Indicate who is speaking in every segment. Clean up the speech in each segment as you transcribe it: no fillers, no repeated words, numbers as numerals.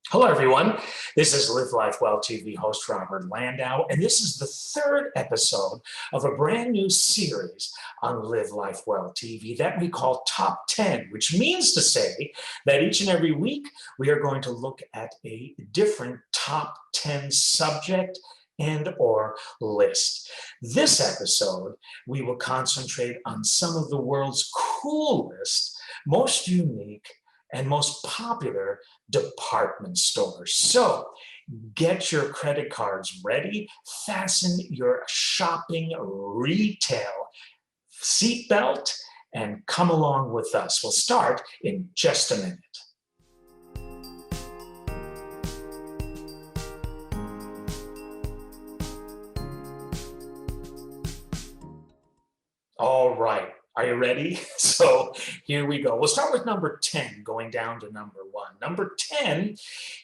Speaker 1: Hello, everyone. This is Live Life Well TV host Robert Landau, and this is the third episode of a brand new series on Live Life Well TV that we call Top 10, which means to say that each and every week we are going to look at a different top 10 subject and or list. This episode, we will concentrate on some of the world's coolest, most unique, and most popular department stores. So get your credit cards ready, fasten your shopping retail seatbelt, and come along with us. We'll start in just a minute. All right. Are you ready? So here we go. We'll start with number 10, going down to number 1. Number 10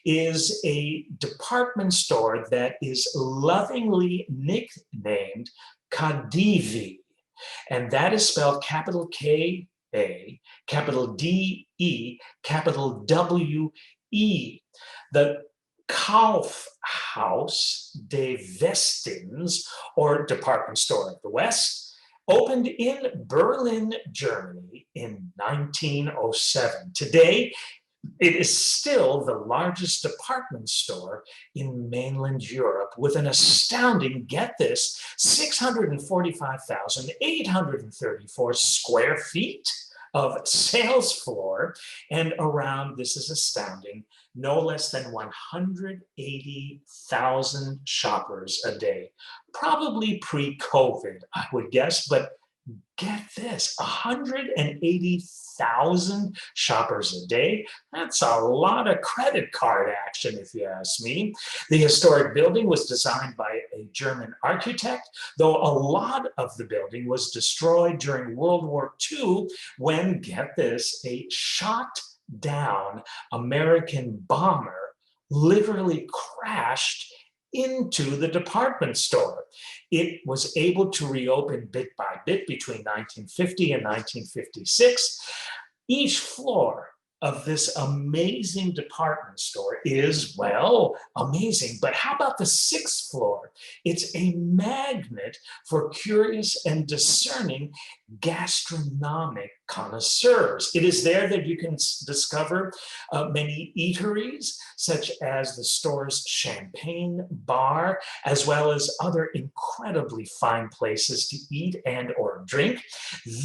Speaker 1: is a department store that is lovingly nicknamed Kadivi. And that is spelled capital K-A, capital D-E, capital W-E. The Kaufhaus des Westens, or department store of the West, opened in Berlin, Germany in 1907. Today, it is still the largest department store in mainland Europe with an astounding, get this, 645,834 square feet of sales floor and around, this is astounding, no less than 180,000 shoppers a day. Probably pre-COVID, I would guess, but get this, 180,000 shoppers a day. That's a lot of credit card action, if you ask me. The historic building was designed by a German architect, though a lot of the building was destroyed during World War II when, get this, a shot down American bomber literally crashed into the department store. It was able to reopen bit by bit between 1950 and 1956. Each floor of this amazing department store is, well, amazing. But how about the 6th floor? It's a magnet for curious and discerning gastronomic connoisseurs. It is there that you can discover many eateries, such as the store's champagne bar, as well as other incredibly fine places to eat and or drink.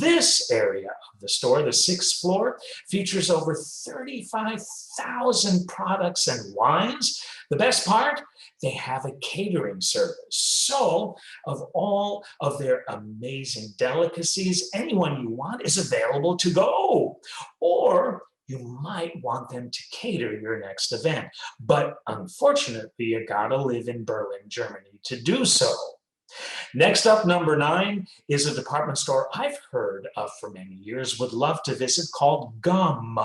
Speaker 1: This area of the store, the 6th floor, features over 35,000 products and wines. The best part, they have a catering service. So, of all of their amazing delicacies, anyone you want is available to go. Or you might want them to cater your next event. But unfortunately, you gotta live in Berlin, Germany to do so. Next up, number 9, is a department store I've heard of for many years, would love to visit, called Gum,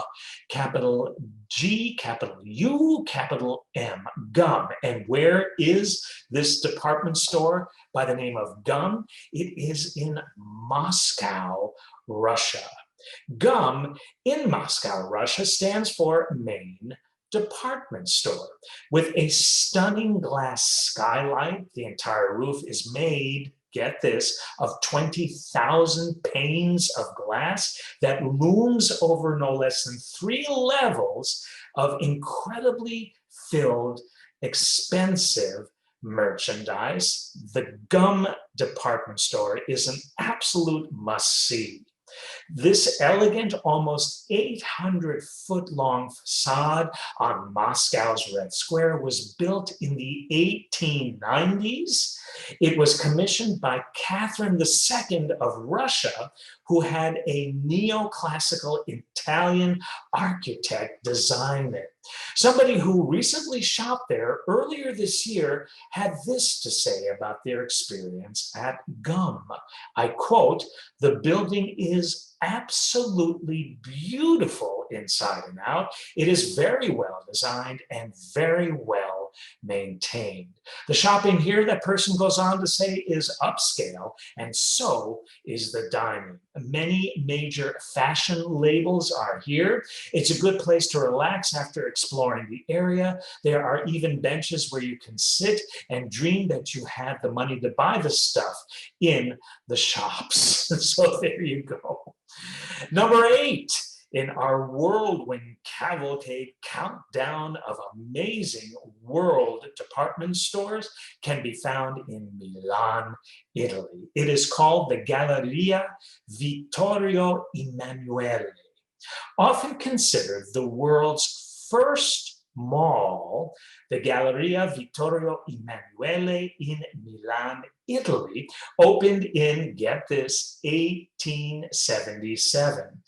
Speaker 1: capital G, capital U, capital M, Gum. And where is this department store by the name of Gum? It is in Moscow, Russia. Gum in Moscow, Russia stands for Main Department Store. With a stunning glass skylight, the entire roof is made, get this, of 20,000 panes of glass that looms over no less than 3 levels of incredibly filled, expensive merchandise. The Gum department store is an absolute must-see. This elegant, almost 800-foot-long facade on Moscow's Red Square was built in the 1890s. It was commissioned by Catherine II of Russia, who had a neoclassical Italian architect design it. Somebody who recently shopped there earlier this year had this to say about their experience at Gum. I quote, "The building is absolutely beautiful inside and out. It is very well designed and very well maintained. The shopping here, that person goes on to say, is upscale, and so is the dining. Many major fashion labels are here. It's a good place to relax after exploring the area. There are even benches where you can sit and dream that you have the money to buy the stuff in the shops. So there you go. Number 8. In our whirlwind cavalcade countdown of amazing world department stores can be found in Milan, Italy. It is called the Galleria Vittorio Emanuele, often considered the world's first mall. The Galleria Vittorio Emanuele in Milan, Italy, opened in, get this, 1877.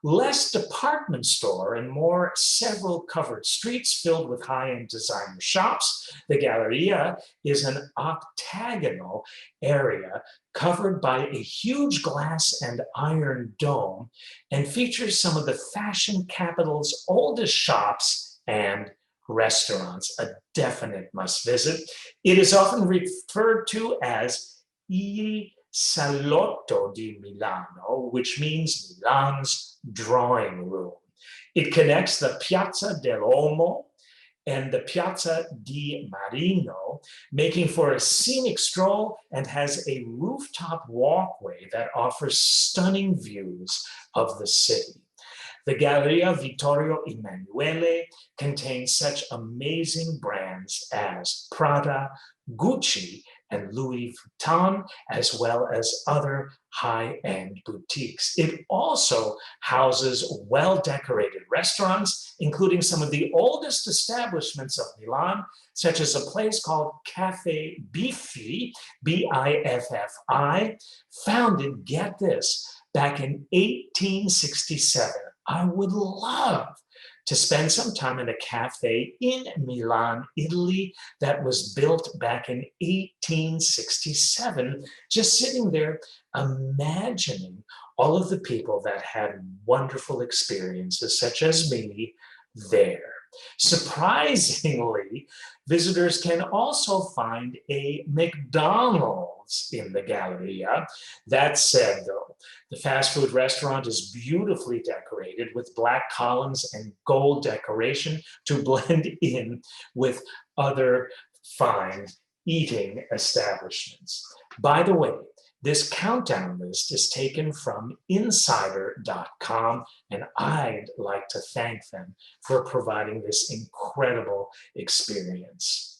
Speaker 1: Less department store and more several covered streets filled with high-end designer shops, the Galleria is an octagonal area covered by a huge glass and iron dome and features some of the fashion capital's oldest shops and restaurants, a definite must visit. It is often referred to as Il Salotto di Milano, which means Milan's drawing room. It connects the Piazza dell'Uomo and the Piazza di Marino, making for a scenic stroll, and has a rooftop walkway that offers stunning views of the city. The Galleria Vittorio Emanuele contains such amazing brands as Prada, Gucci, and Louis Vuitton, as well as other high-end boutiques. It also houses well-decorated restaurants, including some of the oldest establishments of Milan, such as a place called Cafe Biffi, B-I-F-F-I, founded, get this, back in 1867. I would love to spend some time in a cafe in Milan, Italy, that was built back in 1867, just sitting there imagining all of the people that had wonderful experiences, such as me, there. Surprisingly, visitors can also find a McDonald's in the Galleria. That said, though, the fast food restaurant is beautifully decorated with black columns and gold decoration to blend in with other fine eating establishments. By the way, this countdown list is taken from insider.com, and I'd like to thank them for providing this incredible experience.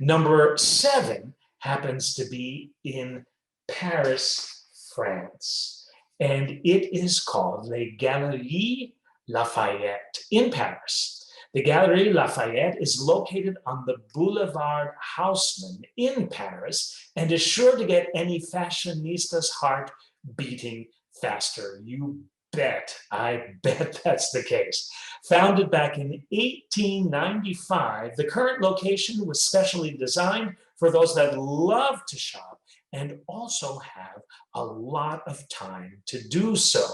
Speaker 1: Number 7 happens to be in Paris, France, and it is called Les Galeries Lafayette in Paris. The Galeries Lafayette is located on the Boulevard Haussmann in Paris and is sure to get any fashionista's heart beating faster. You bet, I bet that's the case. Founded back in 1895, the current location was specially designed for those that love to shop and also have a lot of time to do so.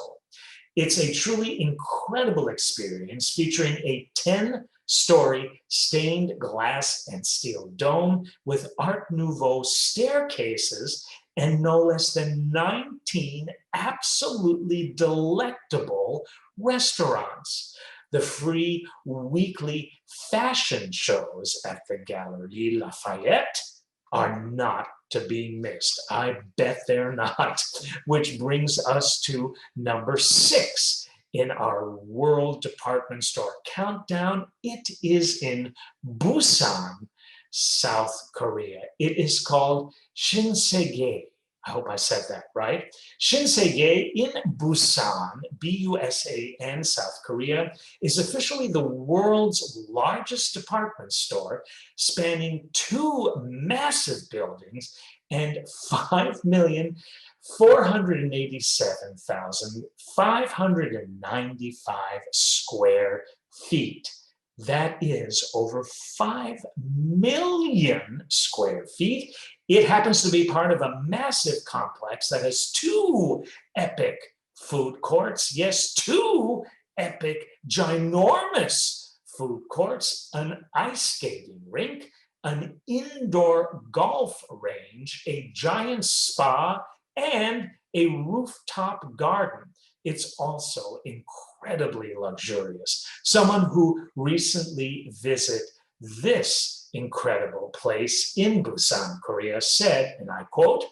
Speaker 1: It's a truly incredible experience featuring a 10-story stained glass and steel dome with Art Nouveau staircases and no less than 19 absolutely delectable restaurants. The free weekly fashion shows at the Galeries Lafayette are not to be missed. I bet they're not. Which brings us to number 6 in our world department store countdown. It is in Busan, South Korea. It is called Shinsegae. I hope I said that right. Shinsegae in Busan, B-U-S-A-N, South Korea, is officially the world's largest department store, spanning 2 massive buildings and 5,487,595 square feet. That is over 5 million square feet. It happens to be part of a massive complex that has 2 epic food courts. Yes, 2 epic, ginormous food courts, an ice skating rink, an indoor golf range, a giant spa, and a rooftop garden. It's also incredibly luxurious. Someone who recently visited this incredible place in Busan, Korea said, and I quote,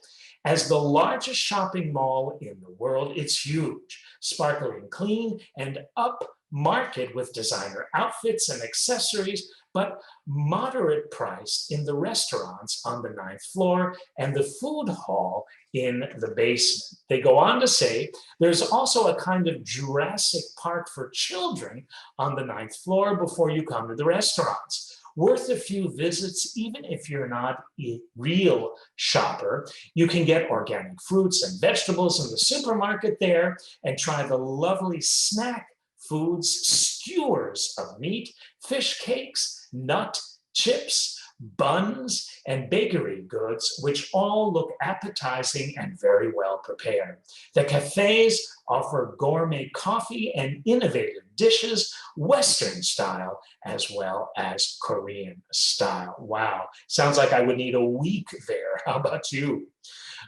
Speaker 1: "As the largest shopping mall in the world, it's huge, sparkling clean, and upmarket with designer outfits and accessories, but moderate priced in the restaurants on the ninth floor and the food hall in the basement." They go on to say, "There's also a kind of Jurassic Park for children on the ninth floor before you come to the restaurants. Worth a few visits, even if you're not a real shopper. You can get organic fruits and vegetables in the supermarket there and try the lovely snack foods, skewers of meat, fish cakes, nut chips, buns, and bakery goods, which all look appetizing and very well prepared. The cafes offer gourmet coffee and innovative dishes, Western style as well as Korean style." Wow, sounds like I would need a week there. How about you?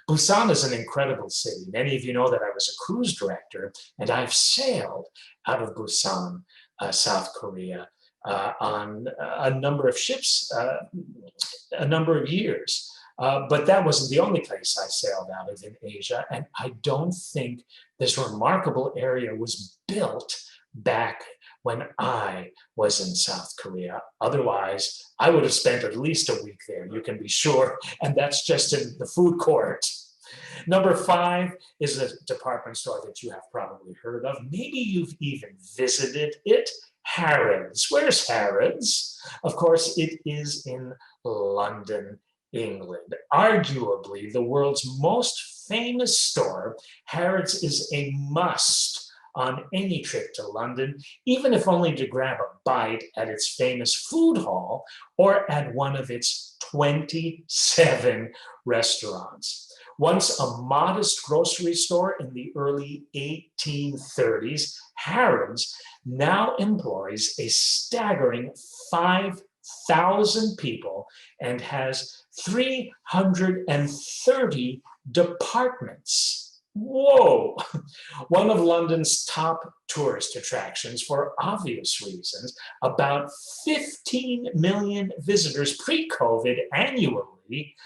Speaker 1: Busan is an incredible city. Many of you know that I was a cruise director, and I've sailed out of Busan, South Korea, on a number of ships, a number of years. But that wasn't the only place I sailed out of in Asia, and I don't think this remarkable area was built back when I was in South Korea. Otherwise, I would have spent at least a week there, you can be sure, and that's just in the food court. Number 5 is a department store that you have probably heard of. Maybe you've even visited it, Harrods. Where's Harrods? Of course, it is in London, England. Arguably the world's most famous store, Harrods is a must on any trip to London, even if only to grab a bite at its famous food hall or at one of its 27 restaurants. Once a modest grocery store in the early 1830s, Harrods now employs a staggering 5,000 people and has 330 departments. Whoa! One of London's top tourist attractions for obvious reasons. About 15 million visitors pre-COVID annually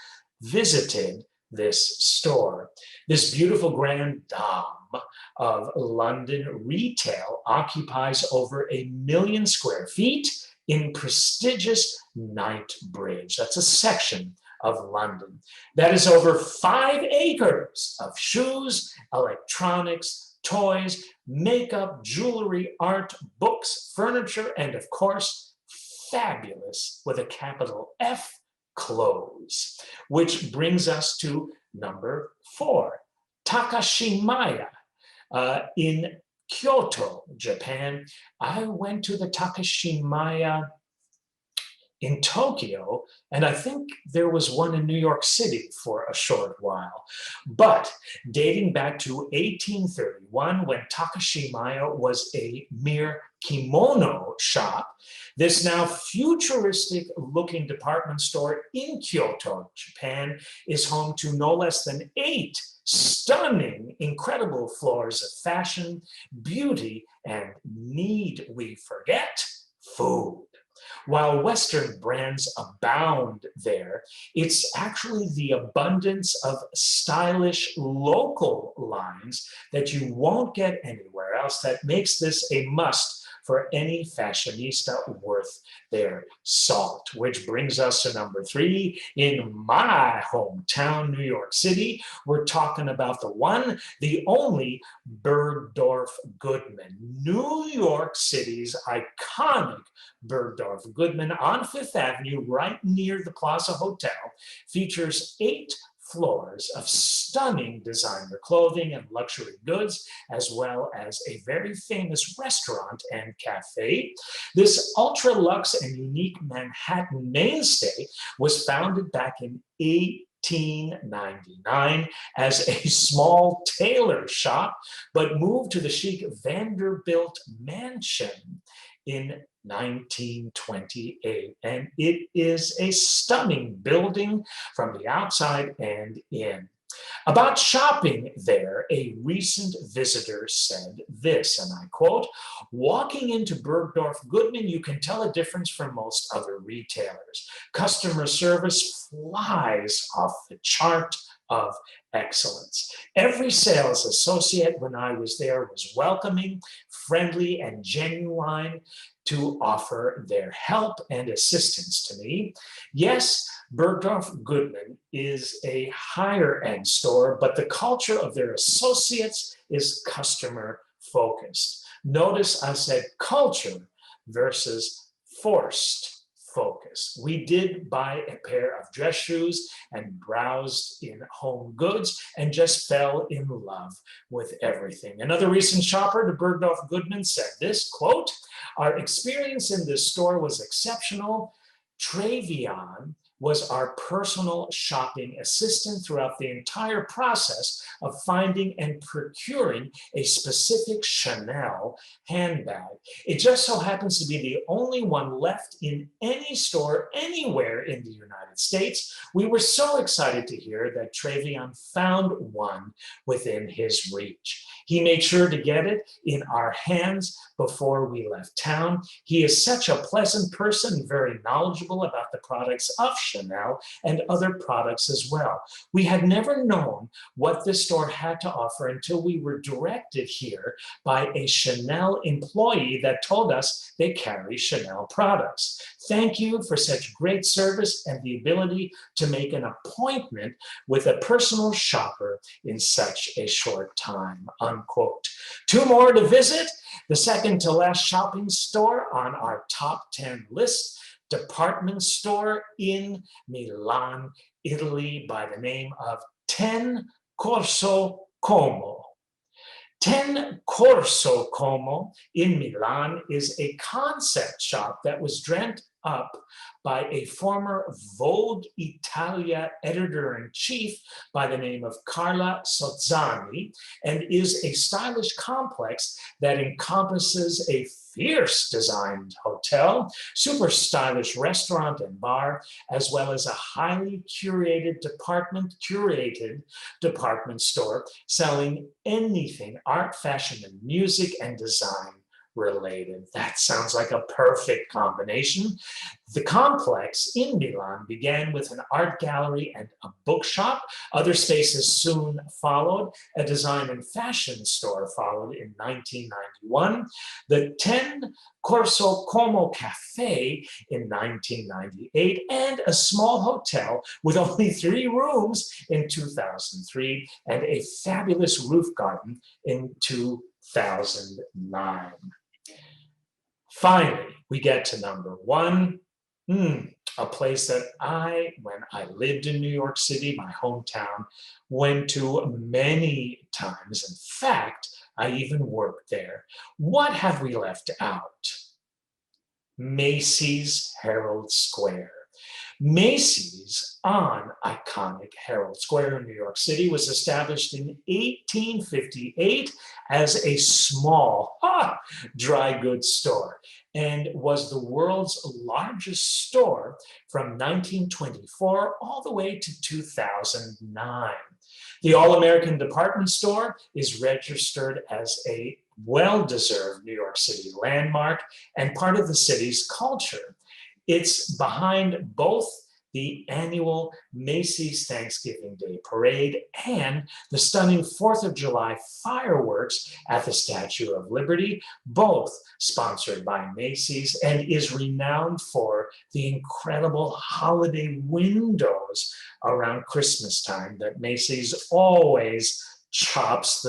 Speaker 1: visited this store. This beautiful grand dame of London retail occupies over 1 million square feet in prestigious Knightsbridge. That's a section of London. That is over 5 acres of shoes, electronics, toys, makeup, jewelry, art, books, furniture, and of course, fabulous, with a capital F, clothes. Which brings us to number 4, Takashimaya in Kyoto, Japan. I went to the Takashimaya in Tokyo, and I think there was one in New York City for a short while. But dating back to 1831, when Takashimaya was a mere kimono shop, this now futuristic-looking department store in Kyoto, Japan, is home to no less than 8 stunning, incredible floors of fashion, beauty, and need we forget, food. While Western brands abound there, it's actually the abundance of stylish local lines that you won't get anywhere else that makes this a must for any fashionista worth their salt. Which brings us to number 3. In my hometown, New York City, we're talking about the one, the only Bergdorf Goodman. New York City's iconic Bergdorf Goodman on 5th Avenue, right near the Plaza Hotel, features 8 floors of stunning designer clothing and luxury goods, as well as a very famous restaurant and cafe. This ultra-luxe and unique Manhattan mainstay was founded back in 1899 as a small tailor shop, but moved to the chic Vanderbilt mansion in 1928, and it is a stunning building from the outside and in. About shopping there, a recent visitor said this, and I quote, "Walking into Bergdorf Goodman, you can tell a difference from most other retailers. Customer service flies off the chart of excellence. Every sales associate when I was there was welcoming, friendly, and genuine to offer their help and assistance to me. Yes, Bergdorf Goodman is a higher end store, but the culture of their associates is customer focused." Notice I said culture versus forced focus. We did buy a pair of dress shoes and browsed in home goods and just fell in love with everything. Another recent shopper to Bergdorf Goodman said this, quote, "Our experience in this store was exceptional. Travion was our personal shopping assistant throughout the entire process of finding and procuring a specific Chanel handbag. It just so happens to be the only one left in any store anywhere in the United States. We were so excited to hear that Travion found one within his reach. He made sure to get it in our hands before we left town. He is such a pleasant person, very knowledgeable about the products of Chanel and other products as well. We had never known what this store had to offer until we were directed here by a Chanel employee that told us they carry Chanel products. Thank you for such great service and the ability to make an appointment with a personal shopper in such a short time," unquote. Two more to visit. The second to last shopping store on our top 10 list, department store in Milan, Italy, by the name of 10 Corso Como. 10 Corso Como in Milan is a concept shop that was dreamt up by a former Vogue Italia editor-in-chief by the name of Carla Sozzani, and is a stylish complex that encompasses a fierce designed hotel, super stylish restaurant and bar, as well as a highly curated department store selling anything art, fashion, and music and design related. That sounds like a perfect combination. The complex in Milan began with an art gallery and a bookshop. Other spaces soon followed. A design and fashion store followed in 1991. The 10 Corso Como Cafe in 1998, and a small hotel with only 3 rooms in 2003, and a fabulous roof garden in 2009. Finally, we get to number 1, a place that when I lived in New York City, my hometown, went to many times. In fact, I even worked there. What have we left out? Macy's Herald Square. Macy's on iconic Herald Square in New York City was established in 1858 as a small dry goods store and was the world's largest store from 1924 all the way to 2009. The All-American Department Store is registered as a well-deserved New York City landmark and part of the city's culture. It's behind both the annual Macy's Thanksgiving Day Parade and the stunning 4th of July fireworks at the Statue of Liberty, both sponsored by Macy's, and is renowned for the incredible holiday windows around Christmas time that Macy's always chops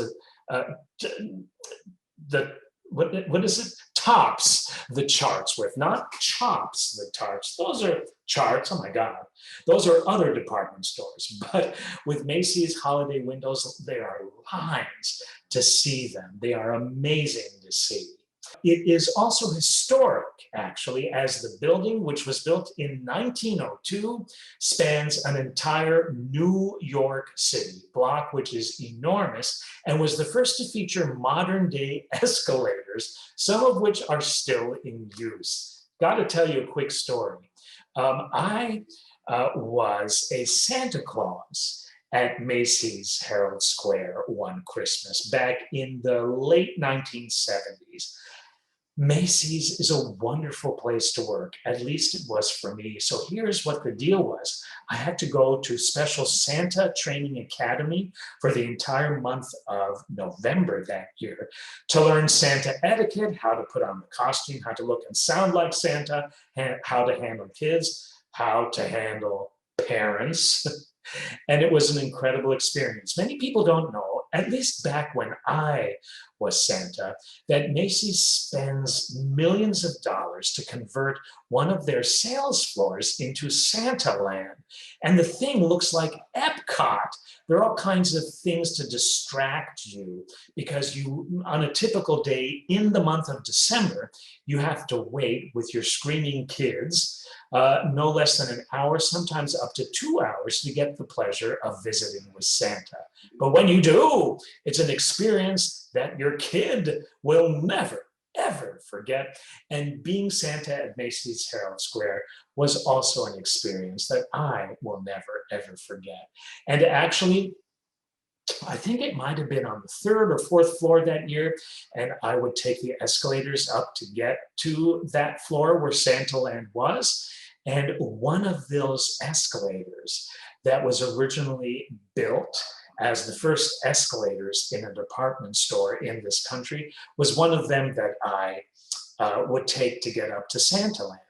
Speaker 1: what is it? Tops the charts with, not chops the tarts. Those are charts, oh my God. Those are other department stores. But with Macy's holiday windows, there are lines to see them. They are amazing to see. It is also historic, actually, as the building, which was built in 1902, spans an entire New York City block, which is enormous, and was the first to feature modern-day escalators, some of which are still in use. Got to tell you a quick story. I was a Santa Claus at Macys Herald Square one Christmas back in the late 1970s. Macys is a wonderful place to work, at least it was for me. So here's what the deal was. I had to go to special Santa Training Academy for the entire month of November that year to learn Santa etiquette, how to put on the costume, how to look and sound like Santa, how to handle kids, how to handle parents. And it was an incredible experience. Many people don't know, at least back when I was Santa, that Macy's spends millions of dollars to convert one of their sales floors into Santa Land. And the thing looks like Epcot. There are all kinds of things to distract you because you, on a typical day in the month of December, you have to wait with your screaming kids no less than an hour, sometimes up to 2 hours to get the pleasure of visiting with Santa. But when you do, it's an experience that your kid will never, ever forget. And being Santa at Macy's Herald Square was also an experience that I will never, ever forget. And actually, I think it might have been on the third or fourth floor that year, and I would take the escalators up to get to that floor where Santa Land was. And one of those escalators that was originally built as the first escalators in a department store in this country was one of them that I would take to get up to Santa Land.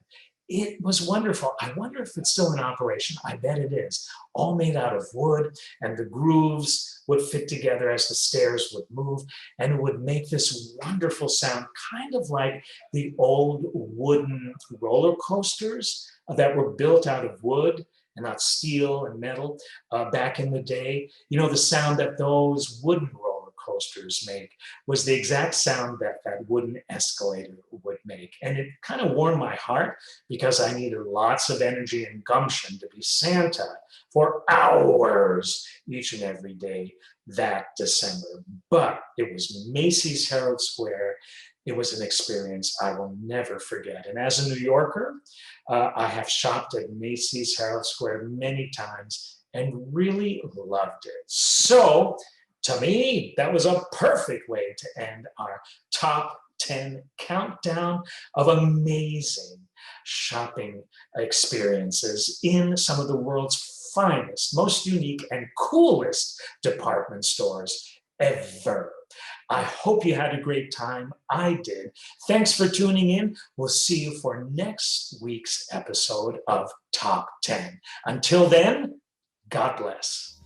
Speaker 1: It was wonderful. I wonder if it's still in operation. I bet it is. All made out of wood, and the grooves would fit together as the stairs would move, and it would make this wonderful sound, kind of like the old wooden roller coasters that were built out of wood and not steel and metal back in the day. You know, the sound that those wooden roller coasters make was the exact sound that that wooden escalator would make. And it kind of warmed my heart because I needed lots of energy and gumption to be Santa for hours each and every day that December. But it was Macy's Herald Square. It was an experience I will never forget. And as a New Yorker, I have shopped at Macy's Herald Square many times and really loved it. So to me, that was a perfect way to end our top 10 countdown of amazing shopping experiences in some of the world's finest, most unique, and coolest department stores ever. I hope you had a great time. I did. Thanks for tuning in. We'll see you for next week's episode of Top 10. Until then, God bless.